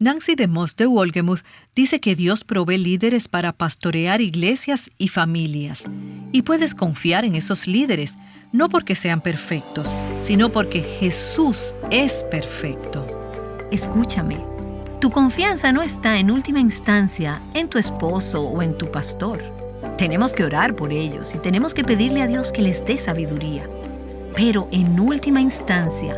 Nancy DeMoss de Wolgemuth dice que Dios provee líderes para pastorear iglesias y familias. Y puedes confiar en esos líderes, no porque sean perfectos, sino porque Jesús es perfecto. Escúchame, tu confianza no está en última instancia en tu esposo o en tu pastor. Tenemos que orar por ellos y tenemos que pedirle a Dios que les dé sabiduría. Pero en última instancia,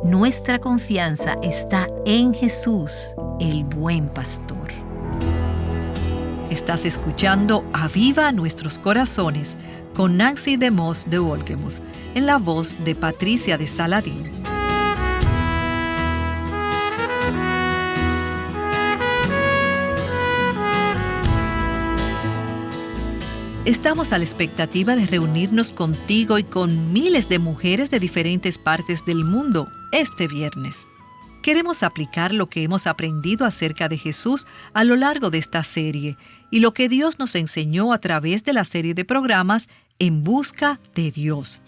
nuestra confianza está en Jesús, el buen pastor. Estás escuchando Aviva Nuestros Corazones con Nancy DeMoss de Wolgemuth, en la voz de Patricia de Saladín. Estamos a la expectativa de reunirnos contigo y con miles de mujeres de diferentes partes del mundo este viernes. Queremos aplicar lo que hemos aprendido acerca de Jesús a lo largo de esta serie y lo que Dios nos enseñó a través de la serie de programas En Busca de Dios.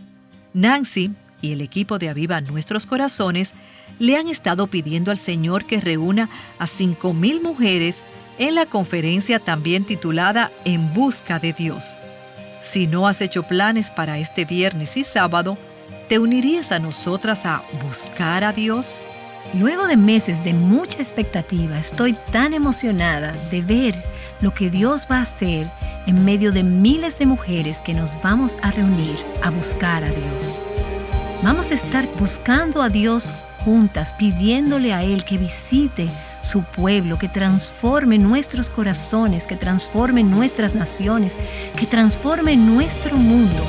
Nancy y el equipo de Aviva Nuestros Corazones le han estado pidiendo al Señor que reúna a 5,000 mujeres en la conferencia también titulada En Busca de Dios. Si no has hecho planes para este viernes y sábado, ¿te unirías a nosotras a buscar a Dios? Luego de meses de mucha expectativa, estoy tan emocionada de ver lo que Dios va a hacer en medio de miles de mujeres que nos vamos a reunir a buscar a Dios. Vamos a estar buscando a Dios juntas, pidiéndole a Él que visite su pueblo, que transforme nuestros corazones, que transforme nuestras naciones, que transforme nuestro mundo.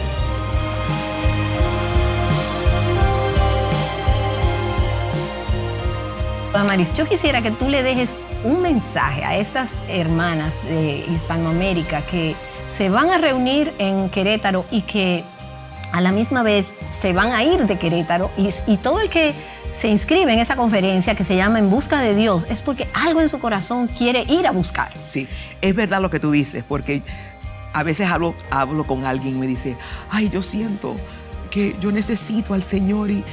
Damaris, yo quisiera que tú le dejes un mensaje a estas hermanas de Hispanoamérica que se van a reunir en Querétaro y que a la misma vez se van a ir de Querétaro y todo el que se inscribe en esa conferencia que se llama En Busca de Dios es porque algo en su corazón quiere ir a buscar. Sí, es verdad lo que tú dices, porque a veces hablo con alguien y me dice, ay, yo siento que yo necesito al Señor y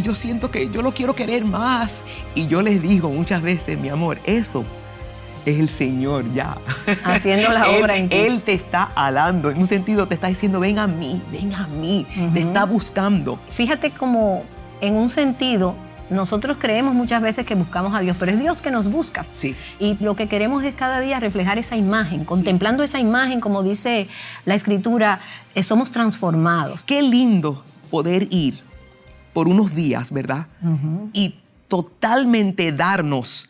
yo siento que yo lo quiero querer más. Y yo les digo muchas veces, mi amor, eso es el Señor ya. Haciendo la obra en ti. Él te está alando, en un sentido te está diciendo, ven a mí, te está buscando. Fíjate como en un sentido, nosotros creemos muchas veces que buscamos a Dios, pero es Dios que nos busca. Sí. Y lo que queremos es cada día reflejar esa imagen, contemplando esa imagen, como dice la Escritura, somos transformados. Qué lindo poder ir por unos días, ¿verdad? Y totalmente darnos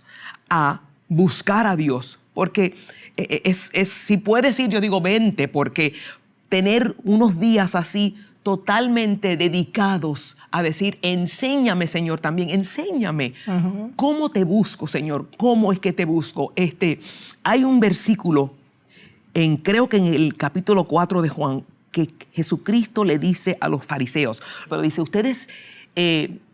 a buscar a Dios. Porque si puedes ir, yo digo, vente, porque tener unos días así totalmente dedicados a decir, enséñame, Señor, también, enséñame. ¿Cómo te busco, Señor? ¿Cómo es que te busco? Hay un versículo, creo que en el capítulo 4 de Juan, que Jesucristo le dice a los fariseos, pero dice, ustedes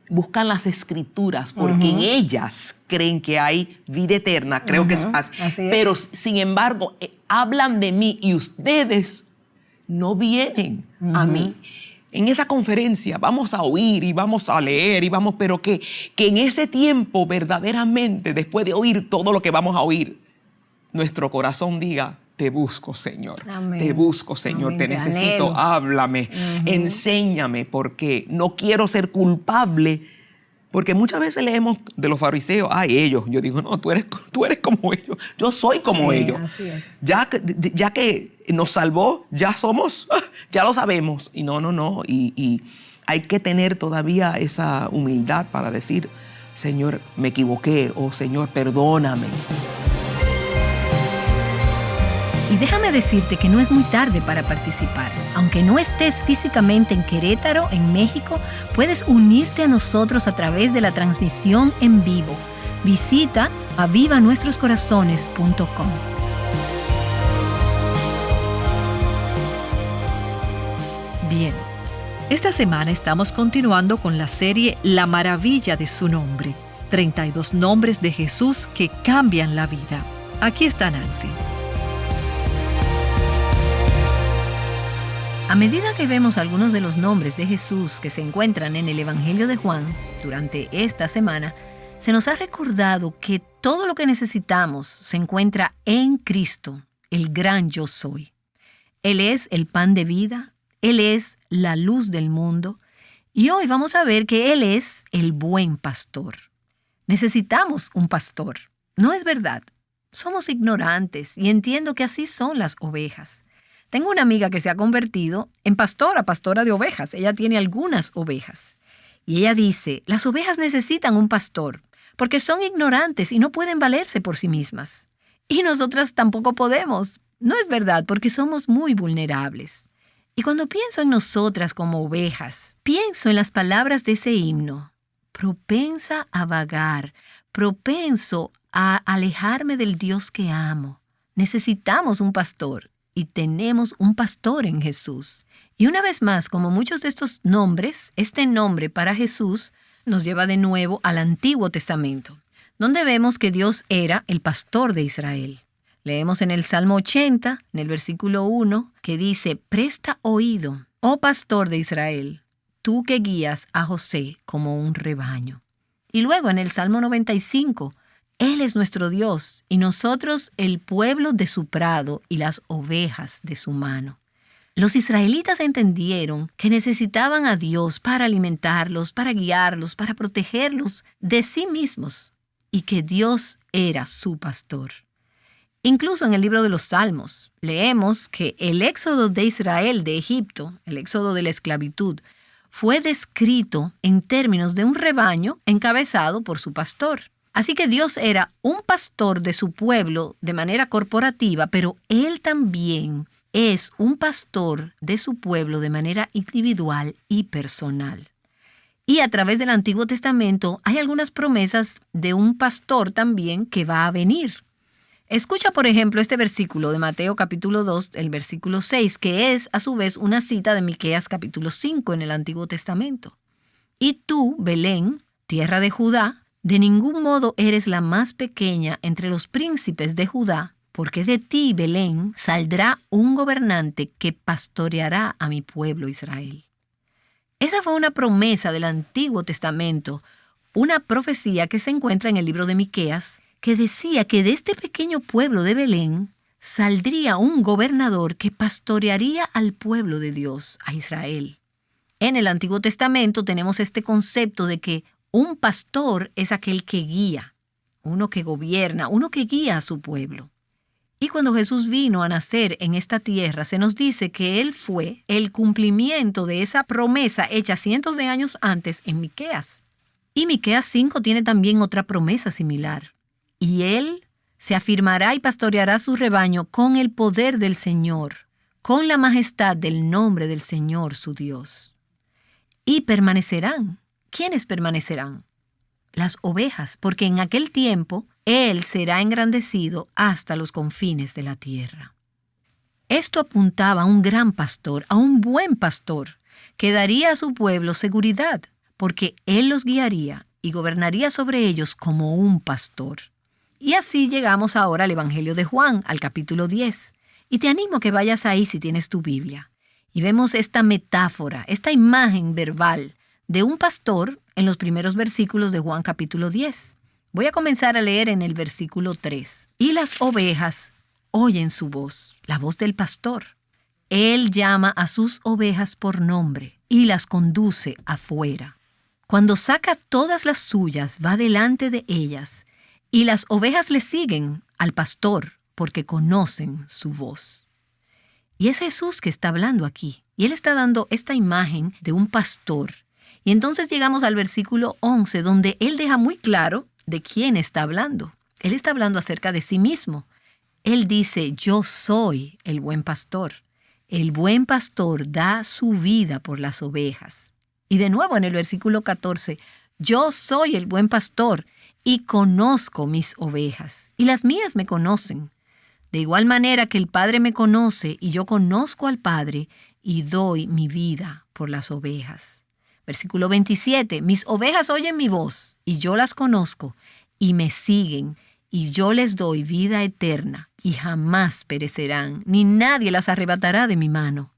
buscan las Escrituras porque en ellas creen que hay vida eterna, creo que es así. Pero sin embargo, hablan de mí y ustedes no vienen a mí. En esa conferencia vamos a oír y vamos a leer, pero que en ese tiempo verdaderamente, después de oír todo lo que vamos a oír, nuestro corazón diga, te busco, Señor. Amén. Te busco, Señor. Amén. Te necesito. Háblame. Enséñame, porque no quiero ser culpable. Porque muchas veces leemos de los fariseos, ellos. Yo digo, no, tú eres como ellos. Yo soy como ellos. Así es. Ya que nos salvó, ya lo sabemos. Y no. Y hay que tener todavía esa humildad para decir, Señor, me equivoqué. O Señor, perdóname. Y déjame decirte que no es muy tarde para participar. Aunque no estés físicamente en Querétaro, en México, puedes unirte a nosotros a través de la transmisión en vivo. Visita avivanuestroscorazones.com. Bien, esta semana estamos continuando con la serie La maravilla de su nombre. 32 nombres de Jesús que cambian la vida. Aquí está Nancy. A medida que vemos algunos de los nombres de Jesús que se encuentran en el Evangelio de Juan durante esta semana, Se nos ha recordado que todo lo que necesitamos se encuentra en Cristo, el gran yo soy. Él es el pan de vida, Él es la luz del mundo, y hoy vamos a ver que Él es el buen pastor. Necesitamos un pastor, ¿no es verdad? Somos ignorantes y entiendo que así son las ovejas. Tengo una amiga que se ha convertido en pastora de ovejas. Ella tiene algunas ovejas. Y ella dice, las ovejas necesitan un pastor porque son ignorantes y no pueden valerse por sí mismas. Y nosotras tampoco podemos. No es verdad, porque somos muy vulnerables. Y cuando pienso en nosotras como ovejas, pienso en las palabras de ese himno. Propensa a vagar, propenso a alejarme del Dios que amo. Necesitamos un pastor y tenemos un pastor en Jesús. Y una vez más, como muchos de estos nombres, este nombre para Jesús nos lleva de nuevo al Antiguo Testamento, donde vemos que Dios era el pastor de Israel. Leemos en el Salmo 80, en el versículo 1, que dice, «Presta oído, oh pastor de Israel, tú que guías a José como un rebaño». Y luego en el Salmo 95, Él es nuestro Dios y nosotros el pueblo de su prado y las ovejas de su mano. Los israelitas entendieron que necesitaban a Dios para alimentarlos, para guiarlos, para protegerlos de sí mismos y que Dios era su pastor. Incluso en el libro de los Salmos leemos que el éxodo de Israel de Egipto, el éxodo de la esclavitud, fue descrito en términos de un rebaño encabezado por su pastor. Así que Dios era un pastor de su pueblo de manera corporativa, pero Él también es un pastor de su pueblo de manera individual y personal. Y a través del Antiguo Testamento hay algunas promesas de un pastor también que va a venir. Escucha, por ejemplo, este versículo de Mateo capítulo 2, el versículo 6, que es a su vez una cita de Miqueas capítulo 5 en el Antiguo Testamento. «Y tú, Belén, tierra de Judá, de ningún modo eres la más pequeña entre los príncipes de Judá, porque de ti, Belén, saldrá un gobernante que pastoreará a mi pueblo Israel». Esa fue una promesa del Antiguo Testamento, una profecía que se encuentra en el libro de Miqueas, que decía que de este pequeño pueblo de Belén saldría un gobernador que pastorearía al pueblo de Dios, a Israel. En el Antiguo Testamento tenemos este concepto de que un pastor es aquel que guía, uno que gobierna, uno que guía a su pueblo. Y cuando Jesús vino a nacer en esta tierra, se nos dice que Él fue el cumplimiento de esa promesa hecha cientos de años antes en Miqueas. Y Miqueas 5 tiene también otra promesa similar. «Y Él se afirmará y pastoreará su rebaño con el poder del Señor, con la majestad del nombre del Señor su Dios». Y permanecerán. ¿Quiénes permanecerán? Las ovejas, porque en aquel tiempo Él será engrandecido hasta los confines de la tierra. Esto apuntaba a un gran pastor, a un buen pastor, que daría a su pueblo seguridad, porque Él los guiaría y gobernaría sobre ellos como un pastor. Y así llegamos ahora al Evangelio de Juan, al capítulo 10. Y te animo a que vayas ahí si tienes tu Biblia. Y vemos esta metáfora, esta imagen verbal de un pastor en los primeros versículos de Juan capítulo 10. Voy a comenzar a leer en el versículo 3. «Y las ovejas oyen su voz, la voz del pastor. Él llama a sus ovejas por nombre y las conduce afuera. Cuando saca todas las suyas, va delante de ellas, y las ovejas le siguen al pastor porque conocen su voz». Y es Jesús que está hablando aquí. Y Él está dando esta imagen de un pastor. Y entonces llegamos al versículo 11, donde Él deja muy claro de quién está hablando. Él está hablando acerca de sí mismo. Él dice, «Yo soy el buen pastor. El buen pastor da su vida por las ovejas». Y de nuevo en el versículo 14, «Yo soy el buen pastor y conozco mis ovejas, y las mías me conocen. De igual manera que el Padre me conoce y yo conozco al Padre y doy mi vida por las ovejas». Versículo 27, «Mis ovejas oyen mi voz y yo las conozco y me siguen y yo les doy vida eterna y jamás perecerán, ni nadie las arrebatará de mi mano.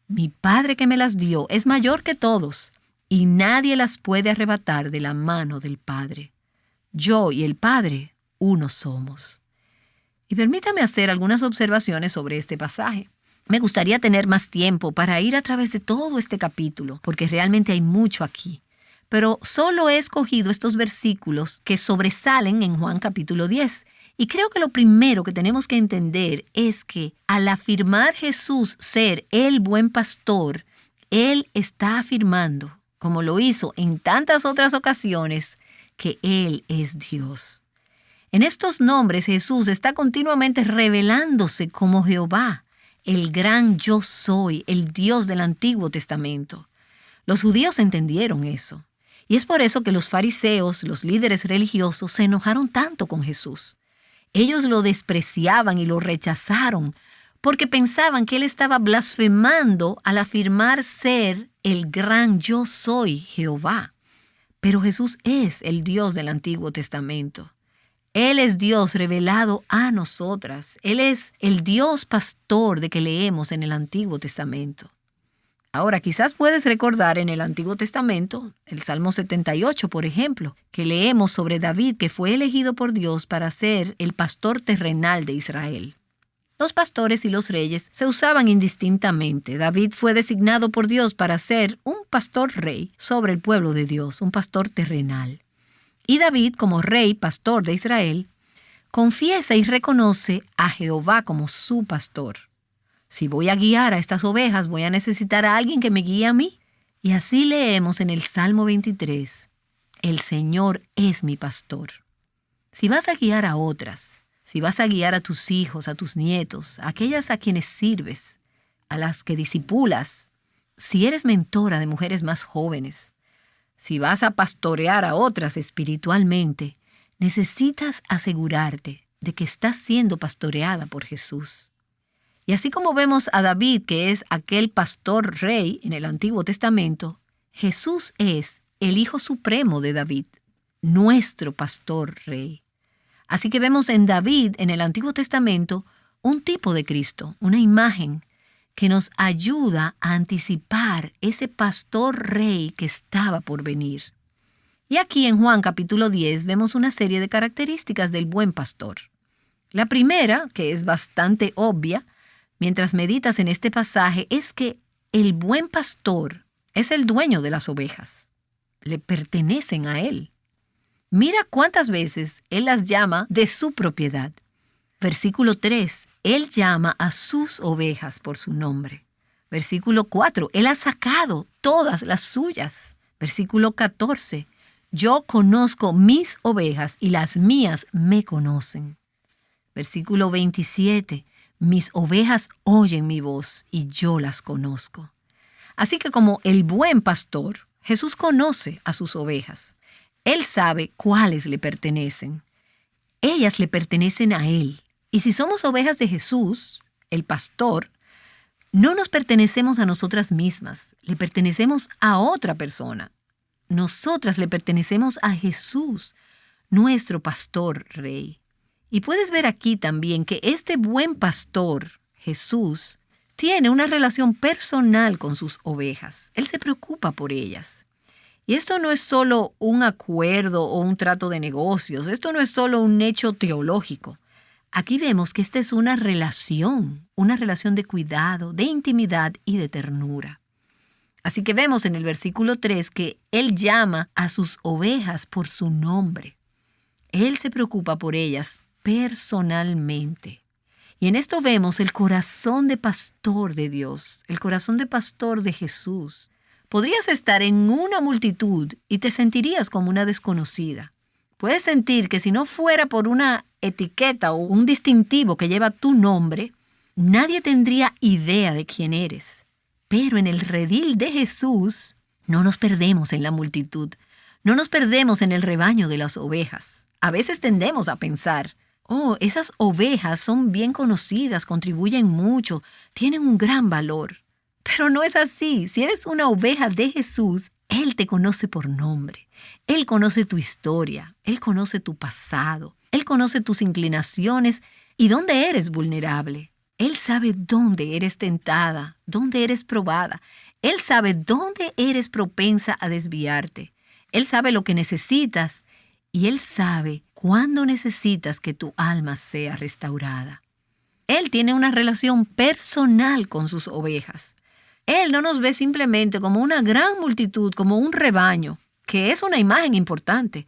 Mi Padre que me las dio es mayor que todos y nadie las puede arrebatar de la mano del Padre. Yo y el Padre, uno somos. Y permítame hacer algunas observaciones sobre este pasaje. Me gustaría tener más tiempo para ir a través de todo este capítulo, porque realmente hay mucho aquí. Pero solo he escogido estos versículos que sobresalen en Juan capítulo 10. Y creo que lo primero que tenemos que entender es que al afirmar Jesús ser el buen pastor, Él está afirmando, como lo hizo en tantas otras ocasiones, que Él es Dios. En estos nombres Jesús está continuamente revelándose como Jehová, el gran yo soy, el Dios del Antiguo Testamento. Los judíos entendieron eso. Y es por eso que los fariseos, los líderes religiosos, se enojaron tanto con Jesús. Ellos lo despreciaban y lo rechazaron porque pensaban que él estaba blasfemando al afirmar ser el gran yo soy, Jehová. Pero Jesús es el Dios del Antiguo Testamento. Él es Dios revelado a nosotras. Él es el Dios pastor de que leemos en el Antiguo Testamento. Ahora, quizás puedes recordar en el Antiguo Testamento, el Salmo 78, por ejemplo, que leemos sobre David, que fue elegido por Dios para ser el pastor terrenal de Israel. Los pastores y los reyes se usaban indistintamente. David fue designado por Dios para ser un pastor rey sobre el pueblo de Dios, un pastor terrenal. Y David, como rey pastor de Israel, confiesa y reconoce a Jehová como su pastor. Si voy a guiar a estas ovejas, voy a necesitar a alguien que me guíe a mí. Y así leemos en el Salmo 23, el Señor es mi pastor. Si vas a guiar a otras, si vas a guiar a tus hijos, a tus nietos, a aquellas a quienes sirves, a las que discipulas, si eres mentora de mujeres más jóvenes, si vas a pastorear a otras espiritualmente, necesitas asegurarte de que estás siendo pastoreada por Jesús. Y así como vemos a David, que es aquel pastor rey en el Antiguo Testamento, Jesús es el Hijo Supremo de David, nuestro pastor rey. Así que vemos en David, en el Antiguo Testamento, un tipo de Cristo, una imagen que nos ayuda a anticipar ese pastor rey que estaba por venir. Y aquí en Juan capítulo 10 vemos una serie de características del buen pastor. La primera, que es bastante obvia, mientras meditas en este pasaje, es que el buen pastor es el dueño de las ovejas. Le pertenecen a él. Mira cuántas veces él las llama de su propiedad. Versículo 3, él llama a sus ovejas por su nombre. Versículo 4, él ha sacado todas las suyas. Versículo 14, yo conozco mis ovejas y las mías me conocen. Versículo 27, mis ovejas oyen mi voz y yo las conozco. Así que como el buen pastor, Jesús conoce a sus ovejas. Él sabe cuáles le pertenecen. Ellas le pertenecen a Él. Y si somos ovejas de Jesús, el pastor, no nos pertenecemos a nosotras mismas, le pertenecemos a otra persona. Nosotras le pertenecemos a Jesús, nuestro pastor rey. Y puedes ver aquí también que este buen pastor, Jesús, tiene una relación personal con sus ovejas. Él se preocupa por ellas. Y esto no es solo un acuerdo o un trato de negocios. Esto no es solo un hecho teológico. Aquí vemos que esta es una relación de cuidado, de intimidad y de ternura. Así que vemos en el versículo 3 que Él llama a sus ovejas por su nombre. Él se preocupa por ellas personalmente. Y en esto vemos el corazón de pastor de Dios, el corazón de pastor de Jesús. Podrías estar en una multitud y te sentirías como una desconocida. Puedes sentir que si no fuera por una etiqueta o un distintivo que lleva tu nombre, nadie tendría idea de quién eres. Pero en el redil de Jesús no nos perdemos en la multitud, no nos perdemos en el rebaño de las ovejas. A veces tendemos a pensar, esas ovejas son bien conocidas, contribuyen mucho, tienen un gran valor. Pero no es así. Si eres una oveja de Jesús, Él te conoce por nombre. Él conoce tu historia, Él conoce tu pasado, Él conoce tus inclinaciones y dónde eres vulnerable. Él sabe dónde eres tentada, dónde eres probada. Él sabe dónde eres propensa a desviarte. Él sabe lo que necesitas y Él sabe cuándo necesitas que tu alma sea restaurada. Él tiene una relación personal con sus ovejas. Él no nos ve simplemente como una gran multitud, como un rebaño, que es una imagen importante,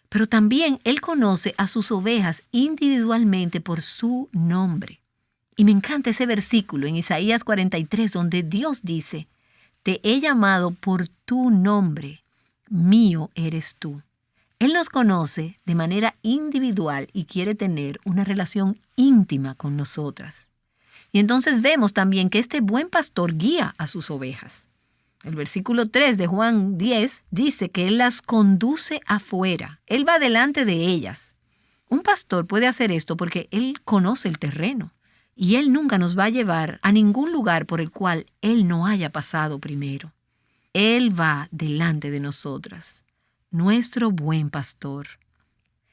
pero también Él conoce a sus ovejas individualmente por su nombre. Y me encanta ese versículo en Isaías 43, donde Dios dice: te he llamado por tu nombre, mío eres tú. Él nos conoce de manera individual y quiere tener una relación íntima con nosotras. Y entonces vemos también que este buen pastor guía a sus ovejas. El versículo 3 de Juan 10 dice que Él las conduce afuera. Él va delante de ellas. Un pastor puede hacer esto porque Él conoce el terreno. Y Él nunca nos va a llevar a ningún lugar por el cual Él no haya pasado primero. Él va delante de nosotras. Nuestro buen pastor.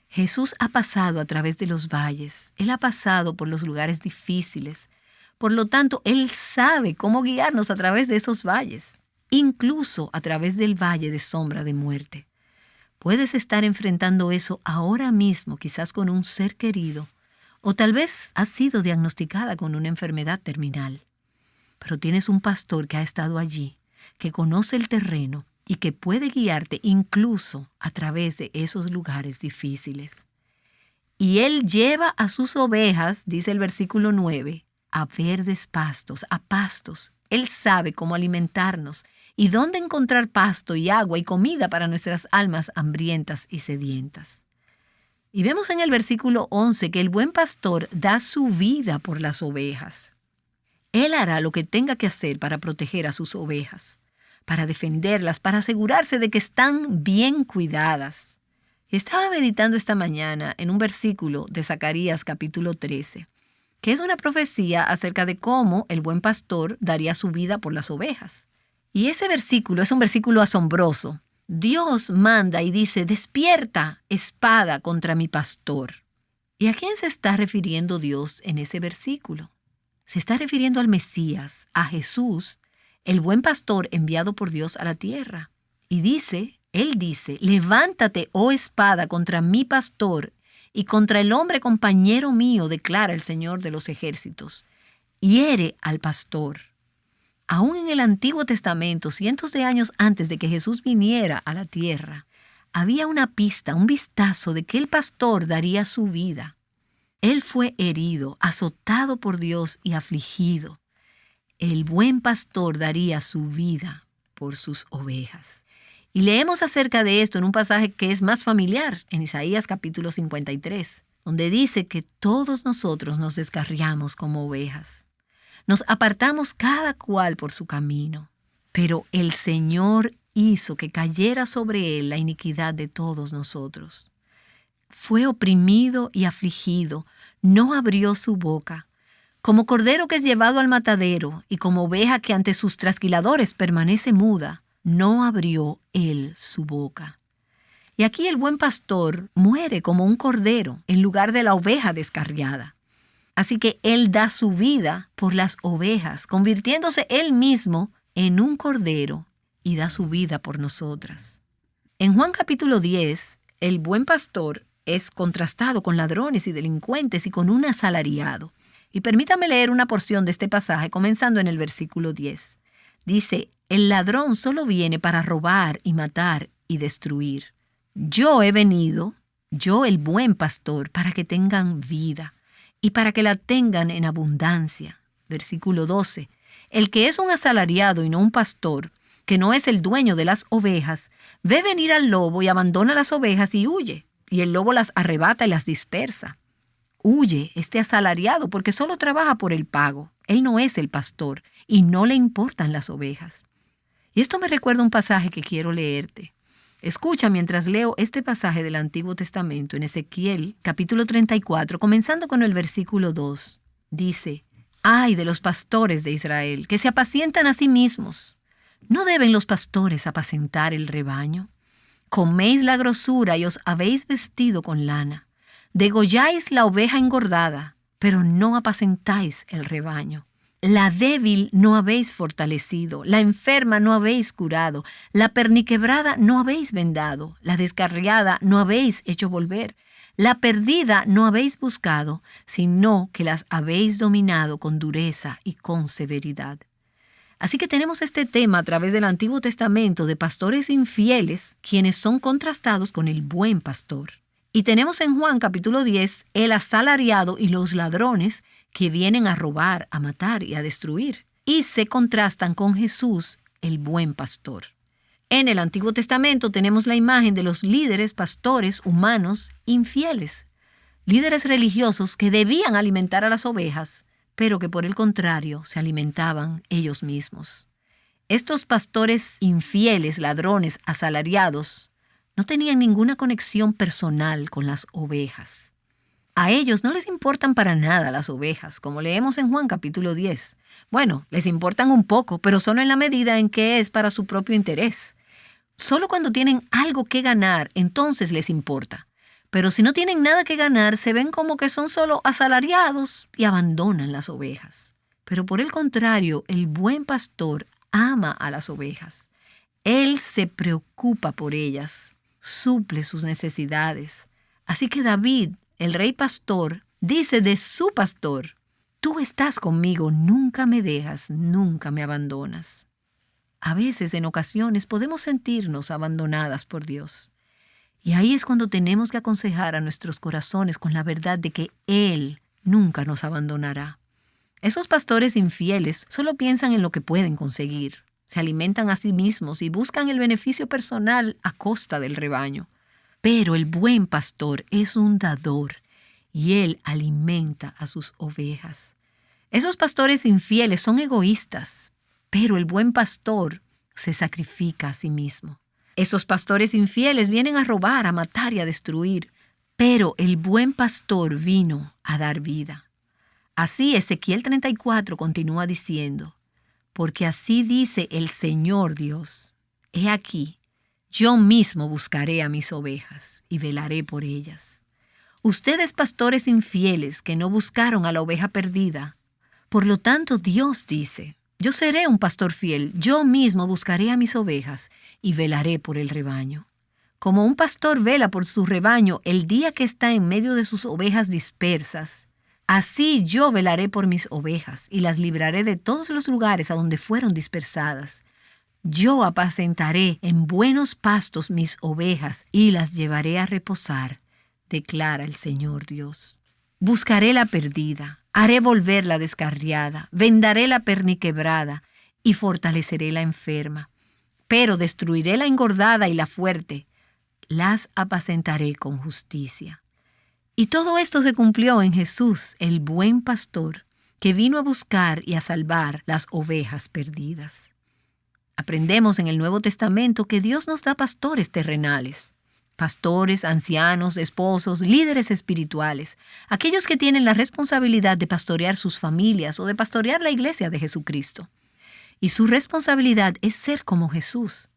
Jesús ha pasado a través de los valles. Él ha pasado por los lugares difíciles. Por lo tanto, Él sabe cómo guiarnos a través de esos valles, incluso a través del valle de sombra de muerte. Puedes estar enfrentando eso ahora mismo, quizás con un ser querido, o tal vez has sido diagnosticada con una enfermedad terminal. Pero tienes un pastor que ha estado allí, que conoce el terreno y que puede guiarte incluso a través de esos lugares difíciles. Y Él lleva a sus ovejas, dice el versículo 9, a verdes pastos, a pastos. Él sabe cómo alimentarnos y dónde encontrar pasto y agua y comida para nuestras almas hambrientas y sedientas. Y vemos en el versículo 11 que el buen pastor da su vida por las ovejas. Él hará lo que tenga que hacer para proteger a sus ovejas, para defenderlas, para asegurarse de que están bien cuidadas. Estaba meditando esta mañana en un versículo de Zacarías capítulo 13, que es una profecía acerca de cómo el buen pastor daría su vida por las ovejas. Y ese versículo es un versículo asombroso. Dios manda y dice: despierta, espada contra mi pastor. ¿Y a quién se está refiriendo Dios en ese versículo? Se está refiriendo al Mesías, a Jesús, el buen pastor enviado por Dios a la tierra. Y Él dice, levántate, oh espada, contra mi pastor y contra el hombre compañero mío, declara el Señor de los ejércitos. Hiere al pastor. Aún en el Antiguo Testamento, cientos de años antes de que Jesús viniera a la tierra, había una pista, un vistazo de que el pastor daría su vida. Él fue herido, azotado por Dios y afligido. El buen pastor daría su vida por sus ovejas. Y leemos acerca de esto en un pasaje que es más familiar, en Isaías capítulo 53, donde dice que todos nosotros nos descarriamos como ovejas. Nos apartamos cada cual por su camino, pero el Señor hizo que cayera sobre Él la iniquidad de todos nosotros. Fue oprimido y afligido, no abrió su boca. Como cordero que es llevado al matadero y como oveja que ante sus trasquiladores permanece muda, no abrió Él su boca. Y aquí el buen pastor muere como un cordero en lugar de la oveja descarriada. Así que Él da su vida por las ovejas, convirtiéndose Él mismo en un cordero y da su vida por nosotras. En Juan capítulo 10, el buen pastor es contrastado con ladrones y delincuentes y con un asalariado. Y permítame leer una porción de este pasaje comenzando en el versículo 10. Dice, el ladrón solo viene para robar y matar y destruir. Yo he venido, yo el buen pastor, para que tengan vida y para que la tengan en abundancia. Versículo 12. El que es un asalariado y no un pastor, que no es el dueño de las ovejas, ve venir al lobo y abandona las ovejas y huye, y el lobo las arrebata y las dispersa. Huye este asalariado porque solo trabaja por el pago. Él no es el pastor y no le importan las ovejas. Y esto me recuerda un pasaje que quiero leerte. Escucha mientras leo este pasaje del Antiguo Testamento en Ezequiel, capítulo 34, comenzando con el versículo 2. Dice, ¡ay de los pastores de Israel, que se apacientan a sí mismos! ¿No deben los pastores apacentar el rebaño? Coméis la grosura y os habéis vestido con lana. Degolláis la oveja engordada, pero no apacentáis el rebaño. La débil no habéis fortalecido, la enferma no habéis curado, la perniquebrada no habéis vendado, la descarriada no habéis hecho volver, la perdida no habéis buscado, sino que las habéis dominado con dureza y con severidad. Así que tenemos este tema a través del Antiguo Testamento de pastores infieles, quienes son contrastados con el buen pastor. Y tenemos en Juan capítulo 10 el asalariado y los ladrones que vienen a robar, a matar y a destruir. Y se contrastan con Jesús, el buen pastor. En el Antiguo Testamento tenemos la imagen de los líderes pastores humanos infieles, líderes religiosos que debían alimentar a las ovejas, pero que por el contrario se alimentaban ellos mismos. Estos pastores infieles, ladrones, asalariados, no tenían ninguna conexión personal con las ovejas. A ellos no les importan para nada las ovejas, como leemos en Juan capítulo 10. Bueno, les importan un poco, pero solo en la medida en que es para su propio interés. Solo cuando tienen algo que ganar, entonces les importa. Pero si no tienen nada que ganar, se ven como que son solo asalariados y abandonan las ovejas. Pero por el contrario, el buen pastor ama a las ovejas. Él se preocupa por ellas, suple sus necesidades. Así que David, el rey pastor, dice de su pastor: tú estás conmigo, nunca me dejas, nunca me abandonas. A veces, en ocasiones, podemos sentirnos abandonadas por Dios. Y ahí es cuando tenemos que aconsejar a nuestros corazones con la verdad de que Él nunca nos abandonará. Esos pastores infieles solo piensan en lo que pueden conseguir. Se alimentan a sí mismos y buscan el beneficio personal a costa del rebaño. Pero el buen pastor es un dador y Él alimenta a sus ovejas. Esos pastores infieles son egoístas, pero el buen pastor se sacrifica a sí mismo. Esos pastores infieles vienen a robar, a matar y a destruir, pero el buen pastor vino a dar vida. Así Ezequiel 34 continúa diciendo: porque así dice el Señor Dios: he aquí, yo mismo buscaré a mis ovejas y velaré por ellas. Ustedes, pastores infieles que no buscaron a la oveja perdida, por lo tanto Dios dice: yo seré un pastor fiel, yo mismo buscaré a mis ovejas y velaré por el rebaño. Como un pastor vela por su rebaño el día que está en medio de sus ovejas dispersas, así yo velaré por mis ovejas y las libraré de todos los lugares a donde fueron dispersadas. Yo apacentaré en buenos pastos mis ovejas y las llevaré a reposar, declara el Señor Dios. Buscaré la perdida, haré volver la descarriada, vendaré la perniquebrada y fortaleceré la enferma. Pero destruiré la engordada y la fuerte, las apacentaré con justicia. Y todo esto se cumplió en Jesús, el buen pastor, que vino a buscar y a salvar las ovejas perdidas. Aprendemos en el Nuevo Testamento que Dios nos da pastores terrenales. Pastores, ancianos, esposos, líderes espirituales, aquellos que tienen la responsabilidad de pastorear sus familias o de pastorear la iglesia de Jesucristo. Y su responsabilidad es ser como Jesús.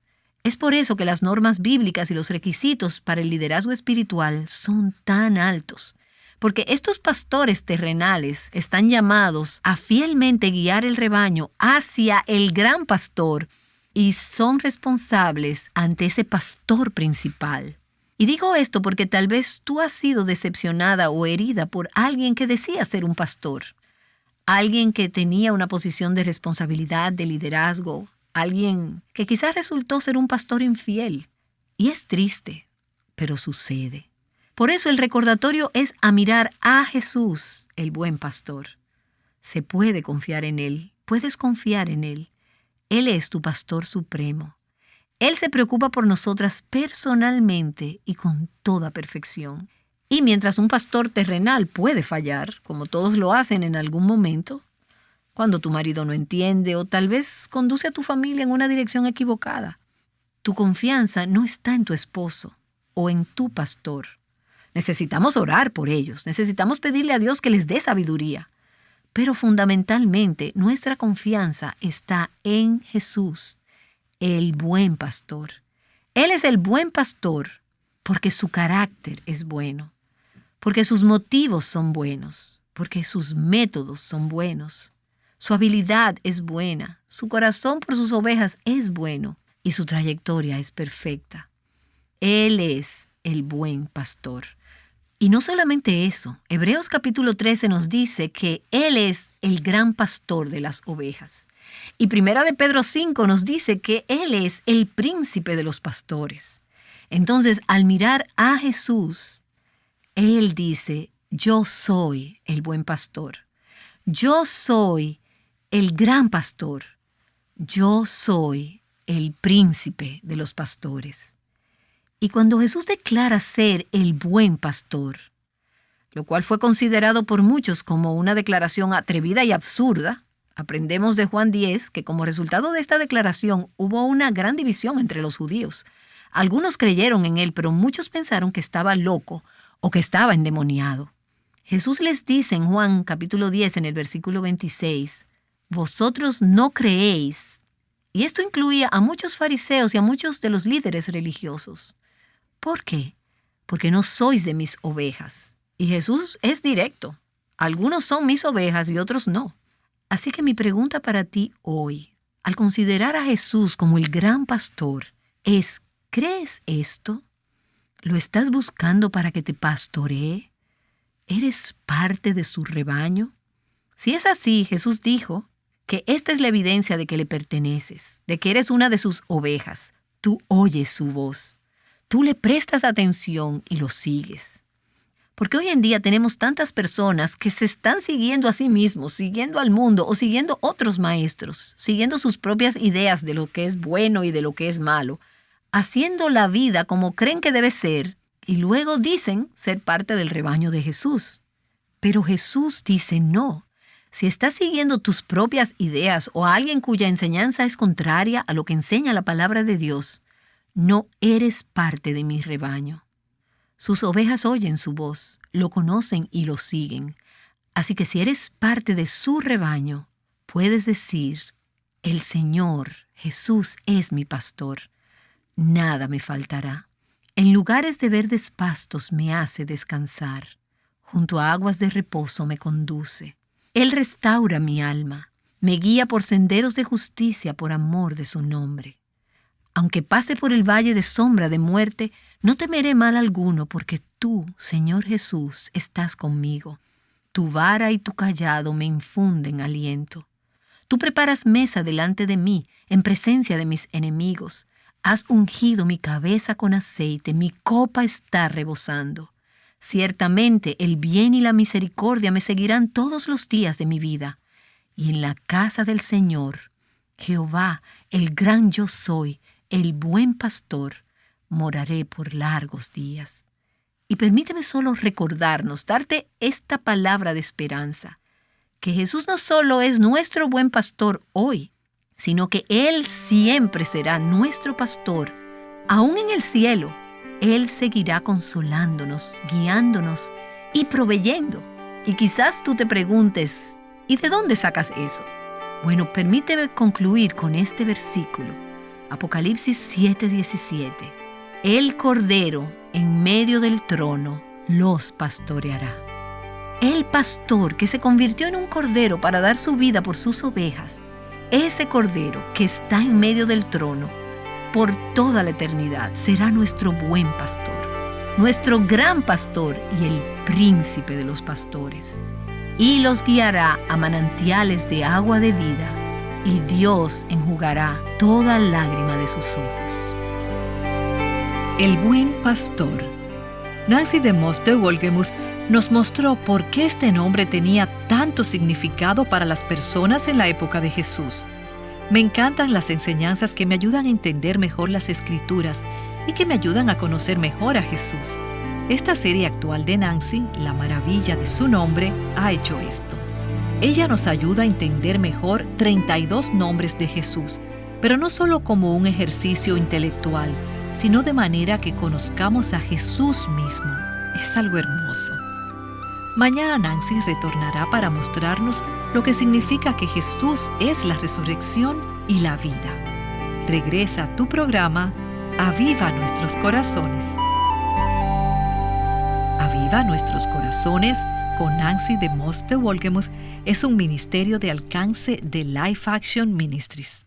Es por eso que las normas bíblicas y los requisitos para el liderazgo espiritual son tan altos, porque estos pastores terrenales están llamados a fielmente guiar el rebaño hacia el gran pastor y son responsables ante ese pastor principal. Y digo esto porque tal vez tú has sido decepcionada o herida por alguien que decía ser un pastor, alguien que tenía una posición de responsabilidad, de liderazgo, alguien que quizás resultó ser un pastor infiel. Y es triste, pero sucede. Por eso el recordatorio es a mirar a Jesús, el buen pastor. Se puede confiar en Él, puedes confiar en Él. Él es tu pastor supremo. Él se preocupa por nosotras personalmente y con toda perfección. Y mientras un pastor terrenal puede fallar, como todos lo hacen en algún momento, cuando tu marido no entiende o tal vez conduce a tu familia en una dirección equivocada, tu confianza no está en tu esposo o en tu pastor. Necesitamos orar por ellos, necesitamos pedirle a Dios que les dé sabiduría. Pero fundamentalmente nuestra confianza está en Jesús, el buen pastor. Él es el buen pastor porque su carácter es bueno, porque sus motivos son buenos, porque sus métodos son buenos. Su habilidad es buena, su corazón por sus ovejas es bueno y su trayectoria es perfecta. Él es el buen pastor. Y no solamente eso, Hebreos capítulo 13 nos dice que Él es el gran pastor de las ovejas. Y Primera de Pedro 5 nos dice que Él es el príncipe de los pastores. Entonces, al mirar a Jesús, Él dice, yo soy el buen pastor. Yo soy el gran pastor. Yo soy el príncipe de los pastores. Y cuando Jesús declara ser el buen pastor, lo cual fue considerado por muchos como una declaración atrevida y absurda, aprendemos de Juan 10 que como resultado de esta declaración hubo una gran división entre los judíos. Algunos creyeron en él, pero muchos pensaron que estaba loco o que estaba endemoniado. Jesús les dice en Juan capítulo 10 en el versículo 26, vosotros no creéis. Y esto incluía a muchos fariseos y a muchos de los líderes religiosos. ¿Por qué? Porque no sois de mis ovejas. Y Jesús es directo. Algunos son mis ovejas y otros no. Así que mi pregunta para ti hoy, al considerar a Jesús como el gran pastor, es, ¿crees esto? ¿Lo estás buscando para que te pastoree? ¿Eres parte de su rebaño? Si es así, Jesús dijo que esta es la evidencia de que le perteneces, de que eres una de sus ovejas. Tú oyes su voz. Tú le prestas atención y lo sigues. Porque hoy en día tenemos tantas personas que se están siguiendo a sí mismos, siguiendo al mundo o siguiendo otros maestros, siguiendo sus propias ideas de lo que es bueno y de lo que es malo, haciendo la vida como creen que debe ser y luego dicen ser parte del rebaño de Jesús. Pero Jesús dice no. Si estás siguiendo tus propias ideas o a alguien cuya enseñanza es contraria a lo que enseña la palabra de Dios, no eres parte de mi rebaño. Sus ovejas oyen su voz, lo conocen y lo siguen. Así que si eres parte de su rebaño, puedes decir, el Señor Jesús es mi pastor. Nada me faltará. En lugares de verdes pastos me hace descansar. Junto a aguas de reposo me conduce. Él restaura mi alma. Me guía por senderos de justicia por amor de su nombre. Aunque pase por el valle de sombra de muerte, no temeré mal alguno, porque tú, Señor Jesús, estás conmigo. Tu vara y tu cayado me infunden aliento. Tú preparas mesa delante de mí, en presencia de mis enemigos. Has ungido mi cabeza con aceite, mi copa está rebosando. Ciertamente el bien y la misericordia me seguirán todos los días de mi vida. Y en la casa del Señor, Jehová, el gran yo soy, el buen pastor, moraré por largos días. Y permíteme solo recordarnos, darte esta palabra de esperanza, que Jesús no solo es nuestro buen pastor hoy, sino que Él siempre será nuestro pastor, aún en el cielo. Él seguirá consolándonos, guiándonos y proveyendo. Y quizás tú te preguntes, ¿y de dónde sacas eso? Bueno, permíteme concluir con este versículo. Apocalipsis 7:17. El Cordero en medio del trono los pastoreará. El pastor que se convirtió en un cordero para dar su vida por sus ovejas, ese cordero que está en medio del trono, por toda la eternidad será nuestro buen pastor, nuestro gran pastor y el príncipe de los pastores. Y los guiará a manantiales de agua de vida, y Dios enjugará toda lágrima de sus ojos. El buen pastor. Nancy DeMoss de Wolgemuth nos mostró por qué este nombre tenía tanto significado para las personas en la época de Jesús. Me encantan las enseñanzas que me ayudan a entender mejor las Escrituras y que me ayudan a conocer mejor a Jesús. Esta serie actual de Nancy, La maravilla de su nombre, ha hecho esto. Ella nos ayuda a entender mejor 32 nombres de Jesús, pero no solo como un ejercicio intelectual, sino de manera que conozcamos a Jesús mismo. Es algo hermoso. Mañana Nancy retornará para mostrarnos lo que significa que Jesús es la resurrección y la vida. Regresa a tu programa, Aviva Nuestros Corazones. Aviva Nuestros Corazones con Nancy DeMoss de Wolgemuth es un ministerio de alcance de Life Action Ministries.